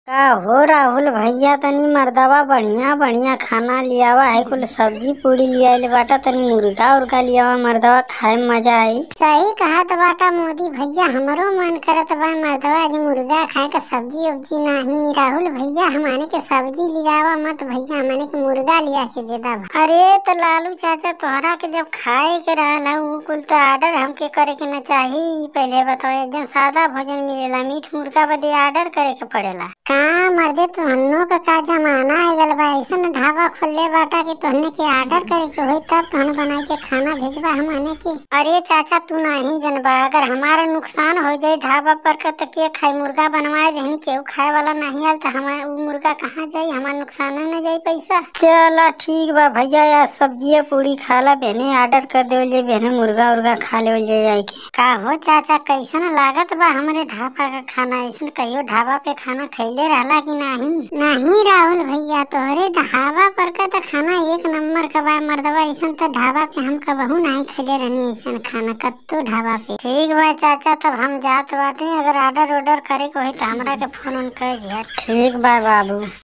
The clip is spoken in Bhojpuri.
का हो राहुल भैया, तनी मर्दवा बढ़िया बढ़िया खाना लियावा है। कुल सब्जी पूड़ी लियाइल बाटा, तनी मुर्गा उर्गा लियावा मर्दवा, खाए में मजा आई। सही कहा तो बाटा मोदी भैया, हमरो मन करत बा मर्दवा आज मुर्गा खाए का। सब्जी उब्जी नहीं राहुल भैया, हमारे के सब्जी लियावा मत भैया, हमारे के मुर्गा लिया के दे दा। अरे तो लालू चाचा, तोहरा के जब खाए के रहला उ कुल तो आर्डर हमके करे के न चाही। पहले बताओ, एकदम सादा भोजन मिलेला, मीट मुर्गा बदे आर्डर करे के पड़ेला का मर्दे तुहन्नो का जमाना है गल बा। ऐसा ढाबा खोले बाटा कि तुहने के आर्डर करे के होई तब तुहन बनाई के खाना भेजबा हमने के। अरे चाचा, तू नहीं जनबा, अगर हमारा नुकसान हो जाए ढाबा पर का तो के खाई। मुर्गा बनवाए देनी, केहू खाए वाला नहीं आल तो हमारा उ मुर्गा कहाँ जाई, हमारा नुकसान न जाई पैसा। चला ठीक बा भैया, यार सब्जी पूड़ी खाला बहने आर्डर कर देवल जाए, बहने मुर्गा उर्गा खा लेवल जाए के। का हो चाचा, कैसन लागत बा हमरे ढाबा का खाना? ऐसा कहियो ढाबा पे खाना खैले रहला कि नहीं? नहीं राहुल भैया, तोहरे ढाबा पर का तो खाना एक नंबर का बा मर्दवा। ऐसा तो ढाबा पे हम कबहू नहीं खैले रहनी ऐसा खाना कत्तो ढाबा पे। ठीक बा चाचा, तब हम जात बाटे, अगर आर्डर ऑर्डर करे को है तो हमरा के फोन कर दिया। ठीक बा बाबू।